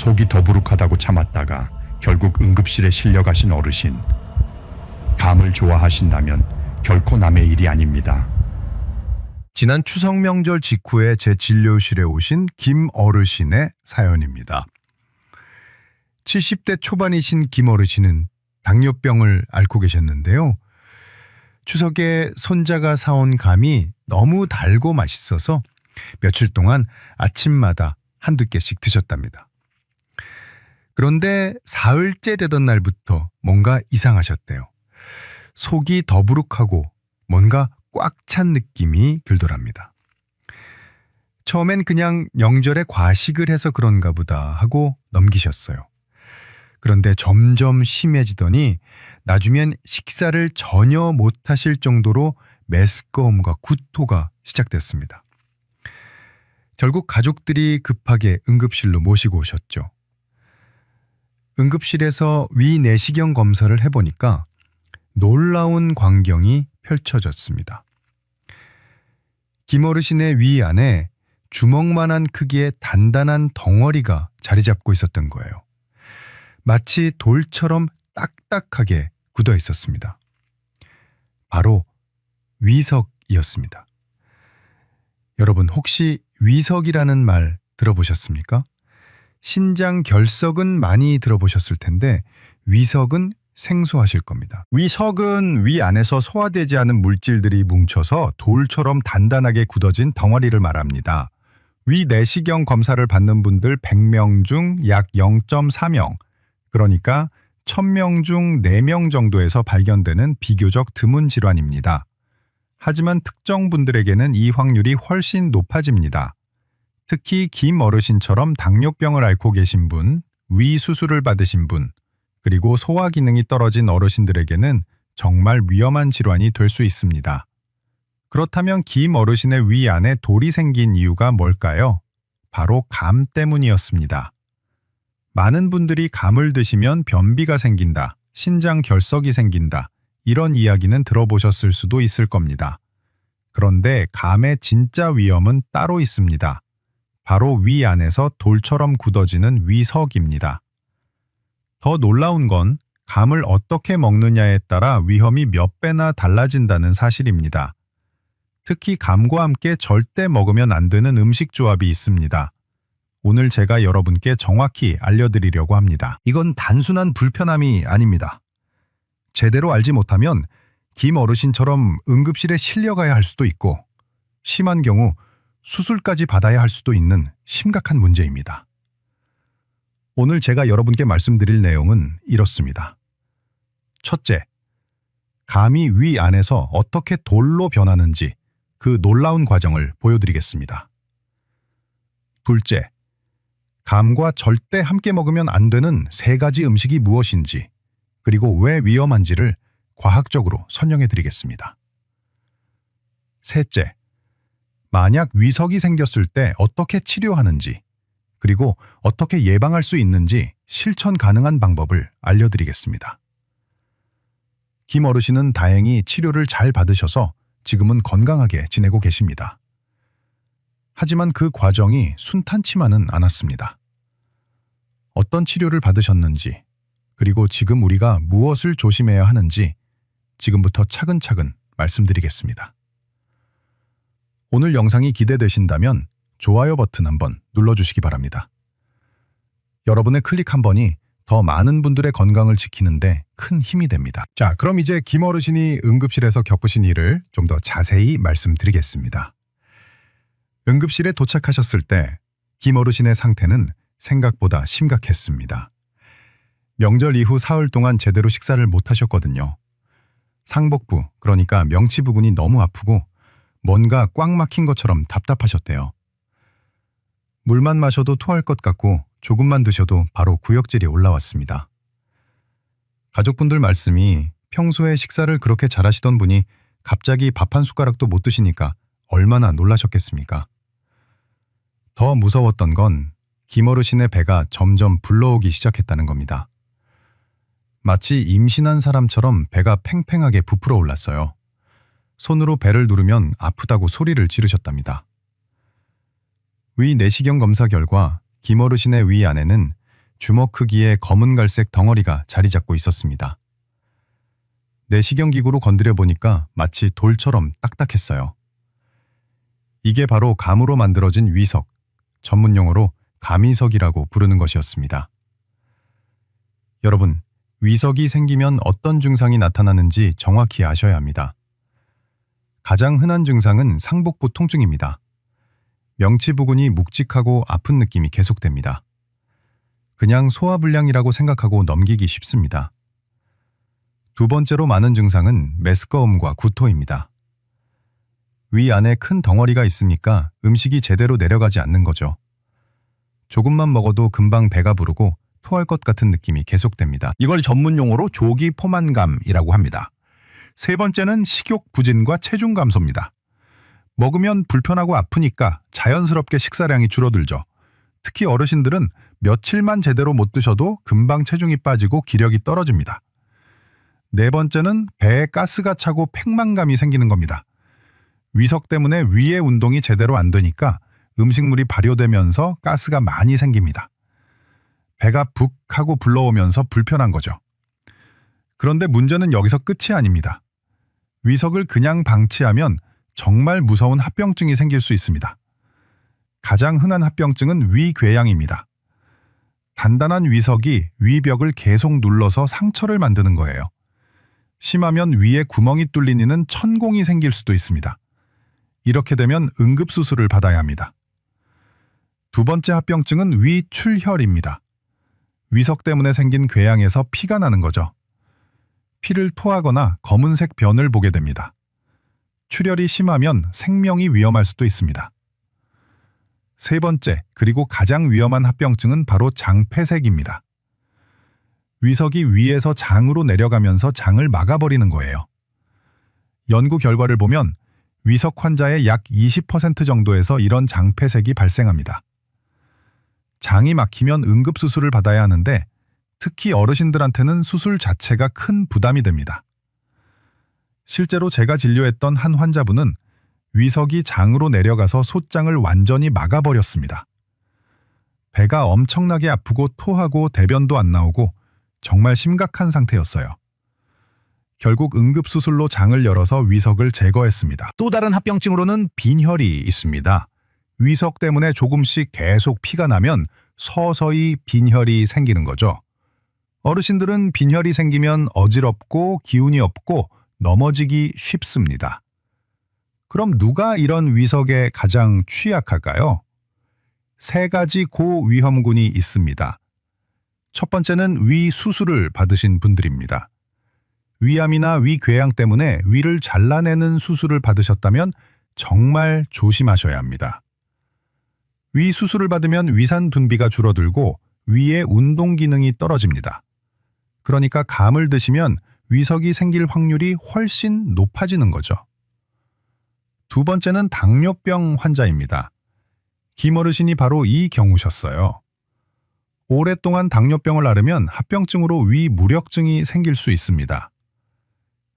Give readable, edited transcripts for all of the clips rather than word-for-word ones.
속이 더부룩하다고 참았다가 결국 응급실에 실려가신 어르신. 감을 좋아하신다면 결코 남의 일이 아닙니다. 지난 추석 명절 직후에 제 진료실에 오신 김 어르신의 사연입니다. 70대 초반이신 김 어르신은 당뇨병을 앓고 계셨는데요. 추석에 손자가 사온 감이 너무 달고 맛있어서 며칠 동안 아침마다 한두 개씩 드셨답니다. 그런데 사흘째 되던 날부터 뭔가 이상하셨대요. 속이 더부룩하고 뭔가 꽉 찬 느낌이 들더랍니다. 처음엔 그냥 명절에 과식을 해서 그런가 보다 하고 넘기셨어요. 그런데 점점 심해지더니 나중엔 식사를 전혀 못하실 정도로 메스꺼움과 구토가 시작됐습니다. 결국 가족들이 급하게 응급실로 모시고 오셨죠. 응급실에서 위내시경 검사를 해보니까 놀라운 광경이 펼쳐졌습니다. 김 어르신의 위 안에 주먹만한 크기의 단단한 덩어리가 자리 잡고 있었던 거예요. 마치 돌처럼 딱딱하게 굳어 있었습니다. 바로 위석이었습니다. 여러분 혹시 위석이라는 말 들어보셨습니까? 신장 결석은 많이 들어보셨을 텐데 위석은 생소하실 겁니다. 위석은 위 안에서 소화되지 않은 물질들이 뭉쳐서 돌처럼 단단하게 굳어진 덩어리를 말합니다. 위 내시경 검사를 받는 분들 100명 중 약 0.4명, 그러니까 1000명 중 4명 정도에서 발견되는 비교적 드문 질환입니다. 하지만 특정 분들에게는 이 확률이 훨씬 높아집니다. 특히 김 어르신처럼 당뇨병을 앓고 계신 분, 위 수술을 받으신 분, 그리고 소화 기능이 떨어진 어르신들에게는 정말 위험한 질환이 될 수 있습니다. 그렇다면 김 어르신의 위 안에 돌이 생긴 이유가 뭘까요? 바로 감 때문이었습니다. 많은 분들이 감을 드시면 변비가 생긴다, 신장 결석이 생긴다, 이런 이야기는 들어보셨을 수도 있을 겁니다. 그런데 감의 진짜 위험은 따로 있습니다. 바로 위 안에서 돌처럼 굳어지는 위석입니다. 더 놀라운 건 감을 어떻게 먹느냐에 따라 위험이 몇 배나 달라진다는 사실입니다. 특히 감과 함께 절대 먹으면 안 되는 음식 조합이 있습니다. 오늘 제가 여러분께 정확히 알려드리려고 합니다. 이건 단순한 불편함이 아닙니다. 제대로 알지 못하면 김 어르신처럼 응급실에 실려가야 할 수도 있고 심한 경우 수술까지 받아야 할 수도 있는 심각한 문제입니다. 오늘 제가 여러분께 말씀드릴 내용은 이렇습니다. 첫째, 감이 위 안에서 어떻게 돌로 변하는지 그 놀라운 과정을 보여드리겠습니다. 둘째, 감과 절대 함께 먹으면 안 되는 3가지 음식이 무엇인지, 그리고 왜 위험한지를 과학적으로 설명해 드리겠습니다. 셋째, 만약 위석이 생겼을 때 어떻게 치료하는지, 그리고 어떻게 예방할 수 있는지 실천 가능한 방법을 알려드리겠습니다. 김 어르신은 다행히 치료를 잘 받으셔서 지금은 건강하게 지내고 계십니다. 하지만 그 과정이 순탄치만은 않았습니다. 어떤 치료를 받으셨는지, 그리고 지금 우리가 무엇을 조심해야 하는지 지금부터 차근차근 말씀드리겠습니다. 오늘 영상이 기대되신다면 좋아요 버튼 한번 눌러주시기 바랍니다. 여러분의 클릭 한 번이 더 많은 분들의 건강을 지키는데 큰 힘이 됩니다. 자, 그럼 이제 김 어르신이 응급실에서 겪으신 일을 좀 더 자세히 말씀드리겠습니다. 응급실에 도착하셨을 때 김 어르신의 상태는 생각보다 심각했습니다. 명절 이후 사흘 동안 제대로 식사를 못 하셨거든요. 상복부, 그러니까 명치 부근이 너무 아프고 뭔가 꽉 막힌 것처럼 답답하셨대요. 물만 마셔도 토할 것 같고 조금만 드셔도 바로 구역질이 올라왔습니다. 가족분들 말씀이 평소에 식사를 그렇게 잘하시던 분이 갑자기 밥 한 숟가락도 못 드시니까 얼마나 놀라셨겠습니까? 더 무서웠던 건 김 어르신의 배가 점점 불러오기 시작했다는 겁니다. 마치 임신한 사람처럼 배가 팽팽하게 부풀어 올랐어요. 손으로 배를 누르면 아프다고 소리를 지르셨답니다. 위 내시경 검사 결과 김 어르신의 위 안에는 주먹 크기의 검은 갈색 덩어리가 자리 잡고 있었습니다. 내시경기구로 건드려 보니까 마치 돌처럼 딱딱했어요. 이게 바로 감으로 만들어진 위석, 전문 용어로 감위석이라고 부르는 것이었습니다. 여러분, 위석이 생기면 어떤 증상이 나타나는지 정확히 아셔야 합니다. 가장 흔한 증상은 상복부 통증입니다. 명치 부근이 묵직하고 아픈 느낌이 계속됩니다. 그냥 소화불량이라고 생각하고 넘기기 쉽습니다. 두 번째로 많은 증상은 메스꺼움과 구토입니다. 위 안에 큰 덩어리가 있으니까 음식이 제대로 내려가지 않는 거죠. 조금만 먹어도 금방 배가 부르고 토할 것 같은 느낌이 계속됩니다. 이걸 전문 용어로 조기 포만감이라고 합니다. 세 번째는 식욕 부진과 체중 감소입니다. 먹으면 불편하고 아프니까 자연스럽게 식사량이 줄어들죠. 특히 어르신들은 며칠만 제대로 못 드셔도 금방 체중이 빠지고 기력이 떨어집니다. 네 번째는 배에 가스가 차고 팽만감이 생기는 겁니다. 위석 때문에 위의 운동이 제대로 안 되니까 음식물이 발효되면서 가스가 많이 생깁니다. 배가 북 하고 불러오면서 불편한 거죠. 그런데 문제는 여기서 끝이 아닙니다. 위석을 그냥 방치하면 정말 무서운 합병증이 생길 수 있습니다. 가장 흔한 합병증은 위궤양입니다. 단단한 위석이 위벽을 계속 눌러서 상처를 만드는 거예요. 심하면 위에 구멍이 뚫리는 천공이 생길 수도 있습니다. 이렇게 되면 응급수술을 받아야 합니다. 두 번째 합병증은 위출혈입니다. 위석 때문에 생긴 궤양에서 피가 나는 거죠. 피를 토하거나 검은색 변을 보게 됩니다. 출혈이 심하면 생명이 위험할 수도 있습니다. 세 번째, 그리고 가장 위험한 합병증은 바로 장폐색입니다. 위석이 위에서 장으로 내려가면서 장을 막아버리는 거예요. 연구 결과를 보면 위석 환자의 약 20% 정도에서 이런 장폐색이 발생합니다. 장이 막히면 응급수술을 받아야 하는데 특히 어르신들한테는 수술 자체가 큰 부담이 됩니다. 실제로 제가 진료했던 한 환자분은 위석이 장으로 내려가서 솥장을 완전히 막아버렸습니다. 배가 엄청나게 아프고 토하고 대변도 안 나오고 정말 심각한 상태였어요. 결국 응급수술로 장을 열어서 위석을 제거했습니다. 또 다른 합병증으로는 빈혈이 있습니다. 위석 때문에 조금씩 계속 피가 나면 서서히 빈혈이 생기는 거죠. 어르신들은 빈혈이 생기면 어지럽고 기운이 없고 넘어지기 쉽습니다. 그럼 누가 이런 위석에 가장 취약할까요? 세 가지 고위험군이 있습니다. 첫 번째는 위 수술을 받으신 분들입니다. 위암이나 위궤양 때문에 위를 잘라내는 수술을 받으셨다면 정말 조심하셔야 합니다. 위 수술을 받으면 위산 분비가 줄어들고 위의 운동 기능이 떨어집니다. 그러니까 감을 드시면 위석이 생길 확률이 훨씬 높아지는 거죠. 두 번째는 당뇨병 환자입니다. 김어르신이 바로 이 경우셨어요. 오랫동안 당뇨병을 앓으면 합병증으로 위 무력증이 생길 수 있습니다.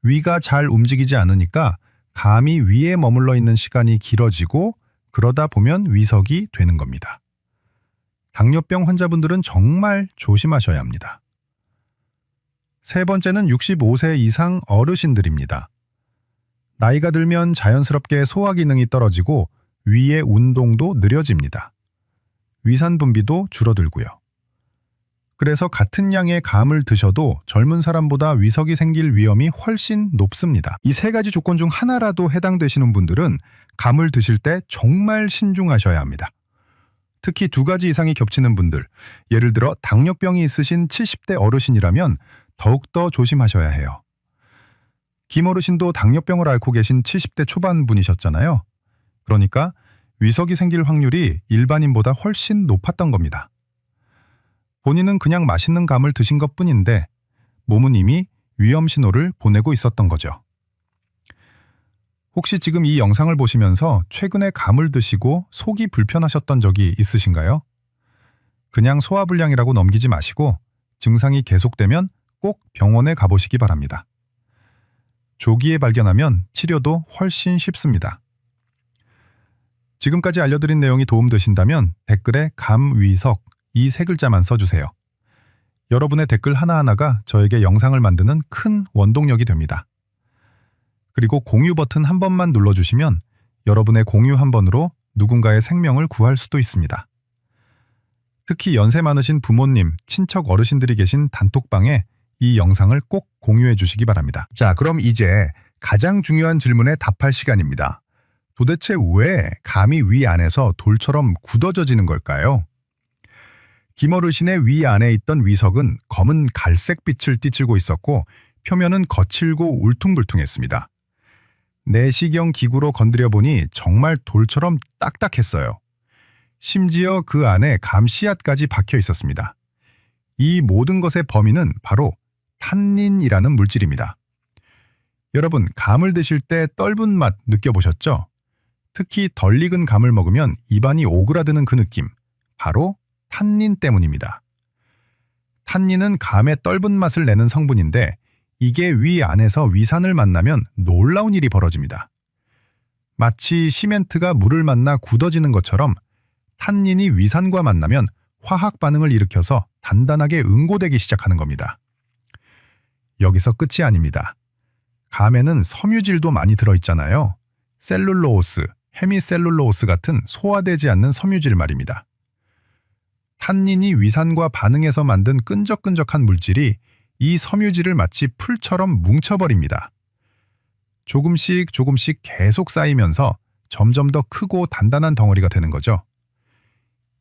위가 잘 움직이지 않으니까 감이 위에 머물러 있는 시간이 길어지고 그러다 보면 위석이 되는 겁니다. 당뇨병 환자분들은 정말 조심하셔야 합니다. 세 번째는 65세 이상 어르신들입니다. 나이가 들면 자연스럽게 소화 기능이 떨어지고 위의 운동도 느려집니다. 위산 분비도 줄어들고요. 그래서 같은 양의 감을 드셔도 젊은 사람보다 위석이 생길 위험이 훨씬 높습니다. 이 세 가지 조건 중 하나라도 해당되시는 분들은 감을 드실 때 정말 신중하셔야 합니다. 특히 두 가지 이상이 겹치는 분들, 예를 들어 당뇨병이 있으신 70대 어르신이라면 더욱더 조심하셔야 해요. 김 어르신도 당뇨병을 앓고 계신 70대 초반 분이셨잖아요. 그러니까 위석이 생길 확률이 일반인보다 훨씬 높았던 겁니다. 본인은 그냥 맛있는 감을 드신 것뿐인데 몸은 이미 위험 신호를 보내고 있었던 거죠. 혹시 지금 이 영상을 보시면서 최근에 감을 드시고 속이 불편하셨던 적이 있으신가요? 그냥 소화불량이라고 넘기지 마시고 증상이 계속되면 꼭 병원에 가보시기 바랍니다. 조기에 발견하면 치료도 훨씬 쉽습니다. 지금까지 알려드린 내용이 도움되신다면 댓글에 감위석 이 세 글자만 써주세요. 여러분의 댓글 하나하나가 저에게 영상을 만드는 큰 원동력이 됩니다. 그리고 공유 버튼 한 번만 눌러주시면 여러분의 공유 한 번으로 누군가의 생명을 구할 수도 있습니다. 특히 연세 많으신 부모님, 친척 어르신들이 계신 단톡방에 이 영상을 꼭 공유해 주시기 바랍니다. 자, 그럼 이제 가장 중요한 질문에 답할 시간입니다. 도대체 왜 감이 위 안에서 돌처럼 굳어져지는 걸까요? 김어르신의 위 안에 있던 위석은 검은 갈색빛을 띠치고 있었고 표면은 거칠고 울퉁불퉁했습니다. 내시경 기구로 건드려 보니 정말 돌처럼 딱딱했어요. 심지어 그 안에 감 씨앗까지 박혀 있었습니다. 이 모든 것의 범인은 바로 탄닌이라는 물질입니다. 여러분, 감을 드실 때 떫은 맛 느껴보셨죠? 특히 덜 익은 감을 먹으면 입안이 오그라드는 그 느낌, 바로 탄닌 때문입니다. 탄닌은 감의 떫은 맛을 내는 성분인데 이게 위 안에서 위산을 만나면 놀라운 일이 벌어집니다. 마치 시멘트가 물을 만나 굳어지는 것처럼 탄닌이 위산과 만나면 화학 반응을 일으켜서 단단하게 응고되기 시작하는 겁니다. 여기서 끝이 아닙니다. 감에는 섬유질도 많이 들어있잖아요. 셀룰로오스, 헤미셀룰로오스 같은 소화되지 않는 섬유질 말입니다. 탄닌이 위산과 반응해서 만든 끈적끈적한 물질이 이 섬유질을 마치 풀처럼 뭉쳐버립니다. 조금씩 계속 쌓이면서 점점 더 크고 단단한 덩어리가 되는 거죠.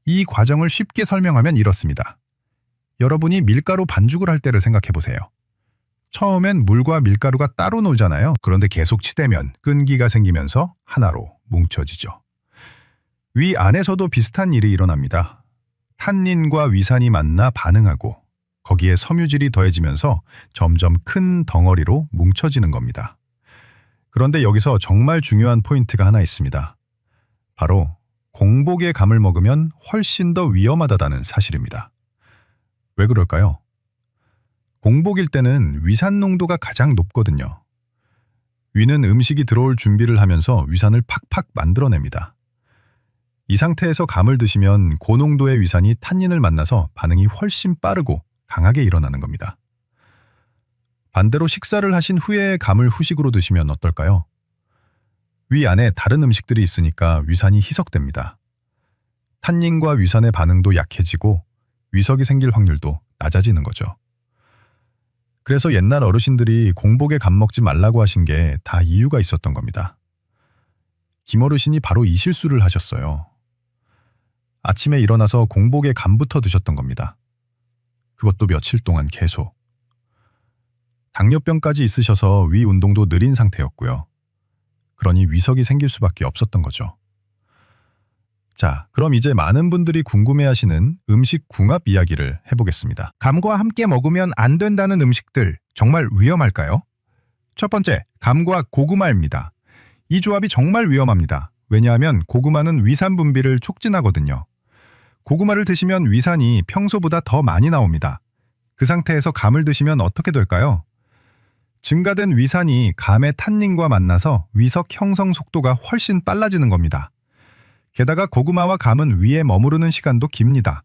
이 과정을 쉽게 설명하면 이렇습니다. 여러분이 밀가루 반죽을 할 때를 생각해 보세요. 처음엔 물과 밀가루가 따로 놀잖아요. 그런데 계속 치대면 끈기가 생기면서 하나로 뭉쳐지죠. 위 안에서도 비슷한 일이 일어납니다. 탄닌과 위산이 만나 반응하고 거기에 섬유질이 더해지면서 점점 큰 덩어리로 뭉쳐지는 겁니다. 그런데 여기서 정말 중요한 포인트가 하나 있습니다. 바로 공복의 감을 먹으면 훨씬 더 위험하다는 사실입니다. 왜 그럴까요? 공복일 때는 위산 농도가 가장 높거든요. 위는 음식이 들어올 준비를 하면서 위산을 팍팍 만들어냅니다. 이 상태에서 감을 드시면 고농도의 위산이 탄닌을 만나서 반응이 훨씬 빠르고 강하게 일어나는 겁니다. 반대로 식사를 하신 후에 감을 후식으로 드시면 어떨까요? 위 안에 다른 음식들이 있으니까 위산이 희석됩니다. 탄닌과 위산의 반응도 약해지고 위석이 생길 확률도 낮아지는 거죠. 그래서 옛날 어르신들이 공복에 감 먹지 말라고 하신 게 다 이유가 있었던 겁니다. 김어르신이 바로 이 실수를 하셨어요. 아침에 일어나서 공복에 감부터 드셨던 겁니다. 그것도 며칠 동안 계속. 당뇨병까지 있으셔서 위 운동도 느린 상태였고요. 그러니 위석이 생길 수밖에 없었던 거죠. 자, 그럼 이제 많은 분들이 궁금해하시는 음식 궁합 이야기를 해보겠습니다. 감과 함께 먹으면 안 된다는 음식들 정말 위험할까요? 첫 번째, 감과 고구마입니다. 이 조합이 정말 위험합니다. 왜냐하면 고구마는 위산 분비를 촉진하거든요. 고구마를 드시면 위산이 평소보다 더 많이 나옵니다. 그 상태에서 감을 드시면 어떻게 될까요? 증가된 위산이 감의 탄닌과 만나서 위석 형성 속도가 훨씬 빨라지는 겁니다. 게다가 고구마와 감은 위에 머무르는 시간도 깁니다.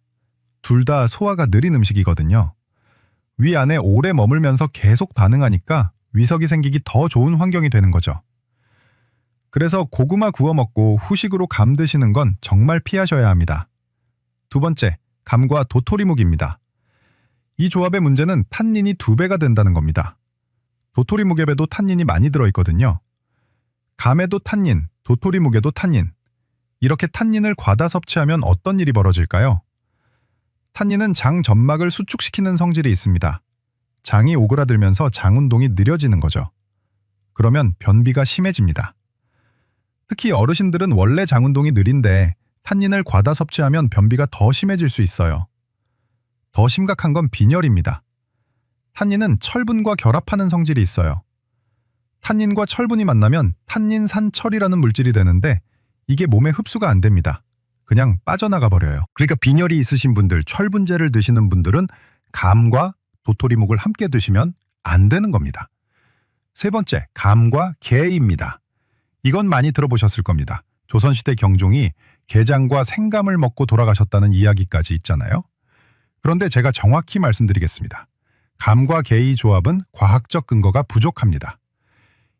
둘 다 소화가 느린 음식이거든요. 위 안에 오래 머물면서 계속 반응하니까 위석이 생기기 더 좋은 환경이 되는 거죠. 그래서 고구마 구워 먹고 후식으로 감 드시는 건 정말 피하셔야 합니다. 두 번째, 감과 도토리묵입니다. 이 조합의 문제는 탄닌이 2배가 된다는 겁니다. 도토리묵에도 탄닌이 많이 들어있거든요. 감에도 탄닌, 도토리묵에도 탄닌. 이렇게 탄닌을 과다 섭취하면 어떤 일이 벌어질까요? 탄닌은 장 점막을 수축시키는 성질이 있습니다. 장이 오그라들면서 장 운동이 느려지는 거죠. 그러면 변비가 심해집니다. 특히 어르신들은 원래 장 운동이 느린데 탄닌을 과다 섭취하면 변비가 더 심해질 수 있어요. 더 심각한 건 빈혈입니다. 탄닌은 철분과 결합하는 성질이 있어요. 탄닌과 철분이 만나면 탄닌산철이라는 물질이 되는데 이게 몸에 흡수가 안 됩니다. 그냥 빠져나가 버려요. 그러니까 빈혈이 있으신 분들, 철분제를 드시는 분들은 감과 도토리묵을 함께 드시면 안 되는 겁니다. 세 번째, 감과 게입니다. 이건 많이 들어보셨을 겁니다. 조선시대 경종이 게장과 생감을 먹고 돌아가셨다는 이야기까지 있잖아요. 그런데 제가 정확히 말씀드리겠습니다. 감과 게이 조합은 과학적 근거가 부족합니다.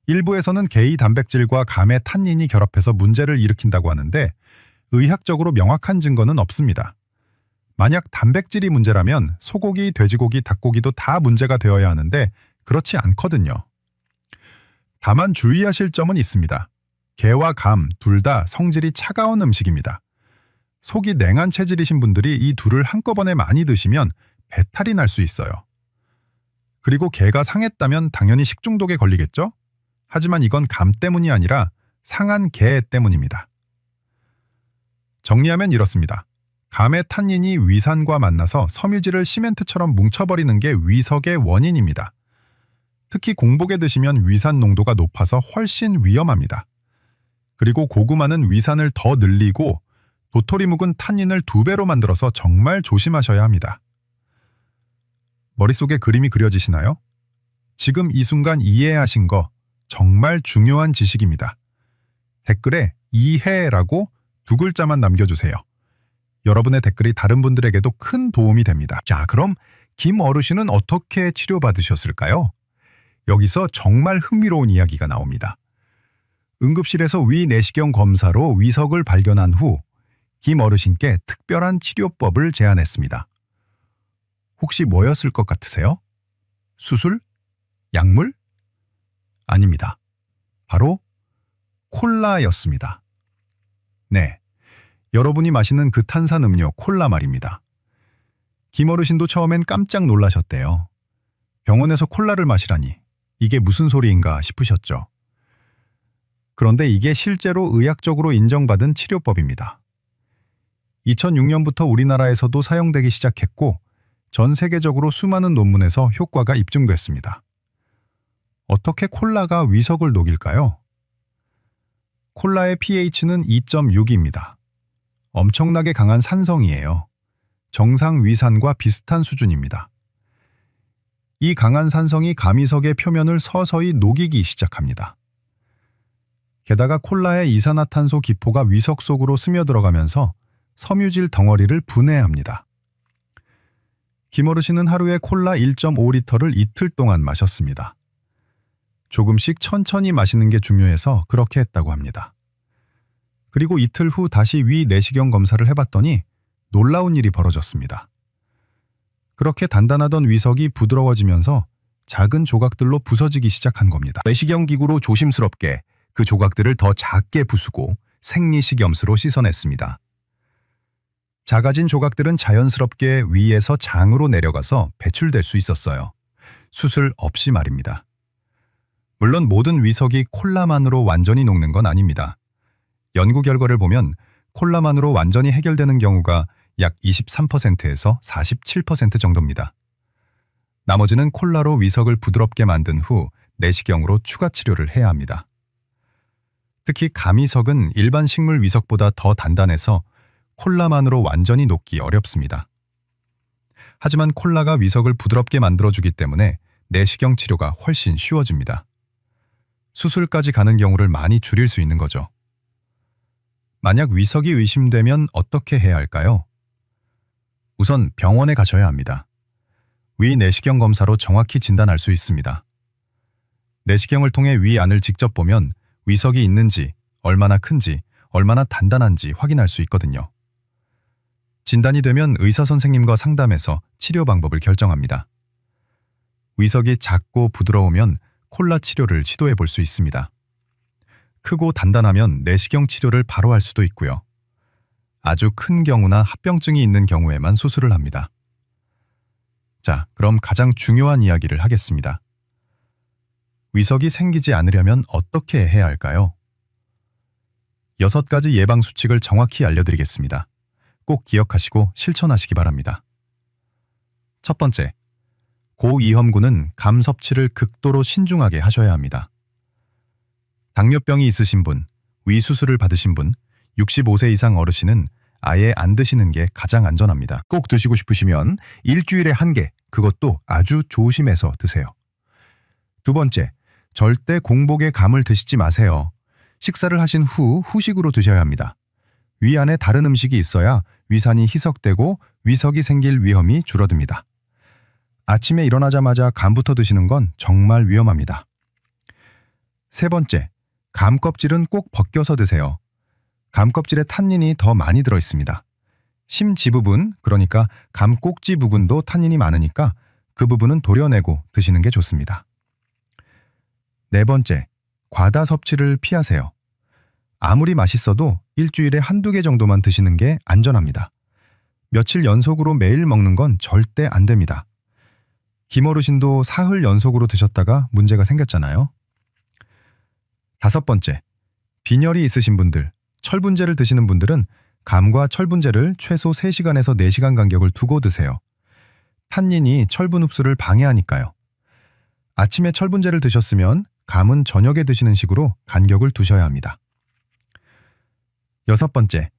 일부에서는 게이 단백질과 감의 탄닌이 결합해서 문제를 일으킨다고 하는데 의학적으로 명확한 증거는 없습니다. 만약 단백질이 문제라면 소고기, 돼지고기, 닭고기도 다 문제가 되어야 하는데 그렇지 않거든요. 다만 주의하실 점은 있습니다. 게와 감 둘 다 성질이 차가운 음식입니다. 속이 냉한 체질이신 분들이 이 둘을 한꺼번에 많이 드시면 배탈이 날 수 있어요. 그리고 게가 상했다면 당연히 식중독에 걸리겠죠? 하지만 이건 감 때문이 아니라 상한 게 때문입니다. 정리하면 이렇습니다. 감의 탄닌이 위산과 만나서 섬유질을 시멘트처럼 뭉쳐버리는 게 위석의 원인입니다. 특히 공복에 드시면 위산 농도가 높아서 훨씬 위험합니다. 그리고 고구마는 위산을 더 늘리고 도토리 묵은 탄닌을 2배로 만들어서 정말 조심하셔야 합니다. 머릿속에 그림이 그려지시나요? 지금 이 순간 이해하신 거 정말 중요한 지식입니다. 댓글에 이해라고 2글자만 남겨주세요. 여러분의 댓글이 다른 분들에게도 큰 도움이 됩니다. 자, 그럼 김 어르신은 어떻게 치료받으셨을까요? 여기서 정말 흥미로운 이야기가 나옵니다. 응급실에서 위내시경 검사로 위석을 발견한 후 김 어르신께 특별한 치료법을 제안했습니다. 혹시 뭐였을 것 같으세요? 수술? 약물? 아닙니다. 바로 콜라였습니다. 네, 여러분이 마시는 그 탄산음료 콜라 말입니다. 김 어르신도 처음엔 깜짝 놀라셨대요. 병원에서 콜라를 마시라니 이게 무슨 소리인가 싶으셨죠. 그런데 이게 실제로 의학적으로 인정받은 치료법입니다. 2006년부터 우리나라에서도 사용되기 시작했고 전 세계적으로 수많은 논문에서 효과가 입증됐습니다. 어떻게 콜라가 위석을 녹일까요? 콜라의 pH는 2.6입니다. 엄청나게 강한 산성이에요. 정상 위산과 비슷한 수준입니다. 이 강한 산성이 가미석의 표면을 서서히 녹이기 시작합니다. 게다가 콜라의 이산화탄소 기포가 위석 속으로 스며들어가면서 섬유질 덩어리를 분해합니다. 김 어르신은 하루에 콜라 1.5리터를 이틀 동안 마셨습니다. 조금씩 천천히 마시는 게 중요해서 그렇게 했다고 합니다. 그리고 이틀 후 다시 위내시경 검사를 해봤더니 놀라운 일이 벌어졌습니다. 그렇게 단단하던 위석이 부드러워지면서 작은 조각들로 부서지기 시작한 겁니다. 내시경 기구로 조심스럽게 그 조각들을 더 작게 부수고 생리식염수로 씻어냈습니다. 작아진 조각들은 자연스럽게 위에서 장으로 내려가서 배출될 수 있었어요. 수술 없이 말입니다. 물론 모든 위석이 콜라만으로 완전히 녹는 건 아닙니다. 연구 결과를 보면 콜라만으로 완전히 해결되는 경우가 약 23%에서 47% 정도입니다. 나머지는 콜라로 위석을 부드럽게 만든 후 내시경으로 추가 치료를 해야 합니다. 특히 가미석은 일반 식물 위석보다 더 단단해서 콜라만으로 완전히 녹기 어렵습니다. 하지만 콜라가 위석을 부드럽게 만들어주기 때문에 내시경 치료가 훨씬 쉬워집니다. 수술까지 가는 경우를 많이 줄일 수 있는 거죠. 만약 위석이 의심되면 어떻게 해야 할까요? 우선 병원에 가셔야 합니다. 위 내시경 검사로 정확히 진단할 수 있습니다. 내시경을 통해 위 안을 직접 보면 위석이 있는지, 얼마나 큰지, 얼마나 단단한지 확인할 수 있거든요. 진단이 되면 의사 선생님과 상담해서 치료 방법을 결정합니다. 위석이 작고 부드러우면 콜라 치료를 시도해 볼 수 있습니다. 크고 단단하면 내시경 치료를 바로 할 수도 있고요. 아주 큰 경우나 합병증이 있는 경우에만 수술을 합니다. 자, 그럼 가장 중요한 이야기를 하겠습니다. 위석이 생기지 않으려면 어떻게 해야 할까요? 6가지 예방 수칙을 정확히 알려드리겠습니다. 꼭 기억하시고 실천하시기 바랍니다. 첫 번째, 고위험군은 감 섭취를 극도로 신중하게 하셔야 합니다. 당뇨병이 있으신 분, 위 수술을 받으신 분, 65세 이상 어르신은 아예 안 드시는 게 가장 안전합니다. 꼭 드시고 싶으시면 일주일에 1개, 그것도 아주 조심해서 드세요. 두 번째, 절대 공복에 감을 드시지 마세요. 식사를 하신 후 후식으로 드셔야 합니다. 위 안에 다른 음식이 있어야 위산이 희석되고 위석이 생길 위험이 줄어듭니다. 아침에 일어나자마자 감부터 드시는 건 정말 위험합니다. 세 번째, 감 껍질은 꼭 벗겨서 드세요. 감 껍질에 탄닌이 더 많이 들어 있습니다. 심지 부분, 그러니까 감 꼭지 부분도 탄닌이 많으니까 그 부분은 도려내고 드시는 게 좋습니다. 네 번째, 과다 섭취를 피하세요. 아무리 맛있어도 일주일에 한두 개 정도만 드시는 게 안전합니다. 며칠 연속으로 매일 먹는 건 절대 안 됩니다. 김어르신도 사흘 연속으로 드셨다가 문제가 생겼잖아요. 다섯 번째, 빈혈이 있으신 분들, 철분제를 드시는 분들은 감과 철분제를 최소 3시간에서 4시간 간격을 두고 드세요. 탄닌이 철분 흡수를 방해하니까요. 아침에 철분제를 드셨으면 감은 저녁에 드시는 식으로 간격을 두셔야 합니다. 여섯 번째,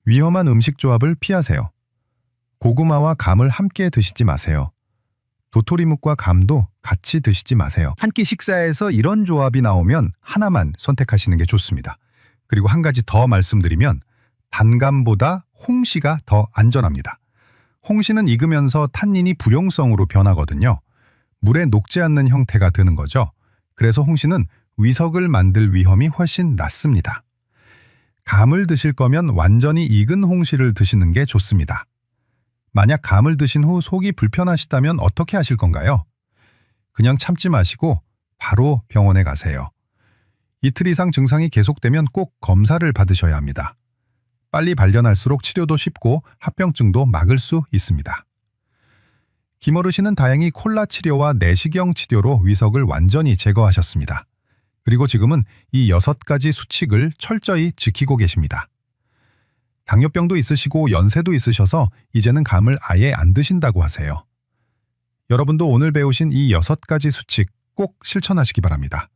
위험한 음식 조합을 피하세요. 고구마와 감을 함께 드시지 마세요. 도토리묵과 감도 같이 드시지 마세요. 한 끼 식사에서 이런 조합이 나오면 하나만 선택하시는 게 좋습니다. 그리고 한 가지 더 말씀드리면 단감보다 홍시가 더 안전합니다. 홍시는 익으면서 탄닌이 불용성으로 변하거든요. 물에 녹지 않는 형태가 되는 거죠. 그래서 홍시는 위석을 만들 위험이 훨씬 낮습니다. 감을 드실 거면 완전히 익은 홍시를 드시는 게 좋습니다. 만약 감을 드신 후 속이 불편하시다면 어떻게 하실 건가요? 그냥 참지 마시고 바로 병원에 가세요. 이틀 이상 증상이 계속되면 꼭 검사를 받으셔야 합니다. 빨리 발견할수록 치료도 쉽고 합병증도 막을 수 있습니다. 김어르신은 다행히 콜라 치료와 내시경 치료로 위석을 완전히 제거하셨습니다. 그리고 지금은 이 6가지 수칙을 철저히 지키고 계십니다. 당뇨병도 있으시고 연세도 있으셔서 이제는 감을 아예 안 드신다고 하세요. 여러분도 오늘 배우신 이 6가지 수칙 꼭 실천하시기 바랍니다.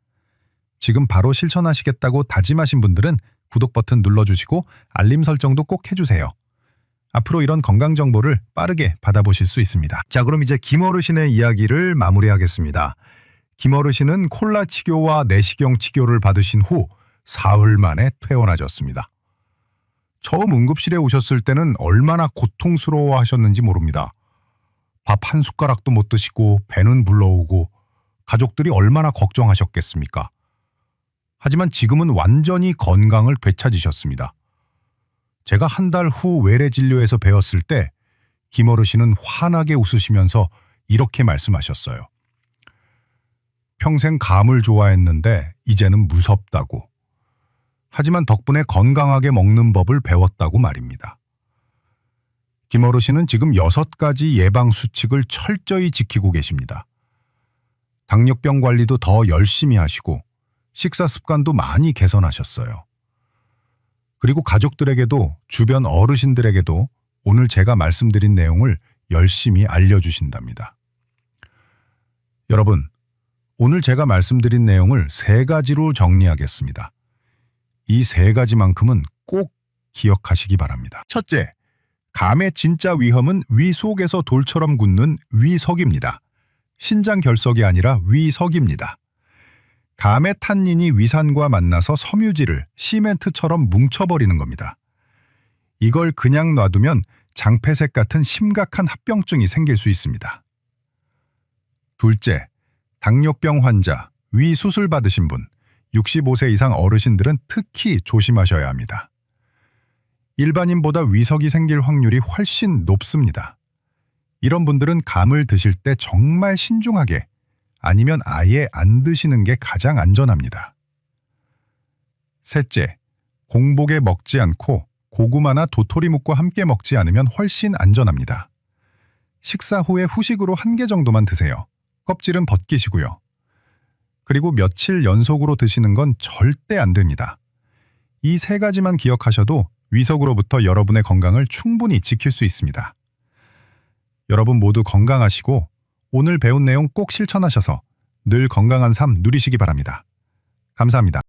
지금 바로 실천하시겠다고 다짐하신 분들은 구독 버튼 눌러주시고 알림 설정도 꼭 해주세요. 앞으로 이런 건강 정보를 빠르게 받아보실 수 있습니다. 자, 그럼 이제 김어르신의 이야기를 마무리하겠습니다. 김어르신은 콜라 치료와 내시경 치료를 받으신 후 사흘 만에 퇴원하셨습니다. 처음 응급실에 오셨을 때는 얼마나 고통스러워 하셨는지 모릅니다. 밥 한 숟가락도 못 드시고 배는 불러오고 가족들이 얼마나 걱정하셨겠습니까? 하지만 지금은 완전히 건강을 되찾으셨습니다. 제가 한 달 후 외래 진료에서 배웠을 때 김어르신은 환하게 웃으시면서 이렇게 말씀하셨어요. 평생 감을 좋아했는데 이제는 무섭다고. 하지만 덕분에 건강하게 먹는 법을 배웠다고 말입니다. 김어르신은 지금 6가지 예방 수칙을 철저히 지키고 계십니다. 당뇨병 관리도 더 열심히 하시고 식사 습관도 많이 개선하셨어요. 그리고 가족들에게도 주변 어르신들에게도 오늘 제가 말씀드린 내용을 열심히 알려주신답니다. 여러분, 오늘 제가 말씀드린 내용을 3가지로 정리하겠습니다. 이 3가지만큼은 꼭 기억하시기 바랍니다. 첫째, 감의 진짜 위험은 위 속에서 돌처럼 굳는 위석입니다. 신장 결석이 아니라 위석입니다. 감의 탄닌이 위산과 만나서 섬유질을 시멘트처럼 뭉쳐버리는 겁니다. 이걸 그냥 놔두면 장폐색 같은 심각한 합병증이 생길 수 있습니다. 둘째, 당뇨병 환자, 위 수술 받으신 분, 65세 이상 어르신들은 특히 조심하셔야 합니다. 일반인보다 위석이 생길 확률이 훨씬 높습니다. 이런 분들은 감을 드실 때 정말 신중하게 아니면 아예 안 드시는 게 가장 안전합니다. 셋째, 공복에 먹지 않고 고구마나 도토리묵과 함께 먹지 않으면 훨씬 안전합니다. 식사 후에 후식으로 1개 정도만 드세요. 껍질은 벗기시고요. 그리고 며칠 연속으로 드시는 건 절대 안 됩니다. 이 3가지만 기억하셔도 위석으로부터 여러분의 건강을 충분히 지킬 수 있습니다. 여러분 모두 건강하시고 오늘 배운 내용 꼭 실천하셔서 늘 건강한 삶 누리시기 바랍니다. 감사합니다.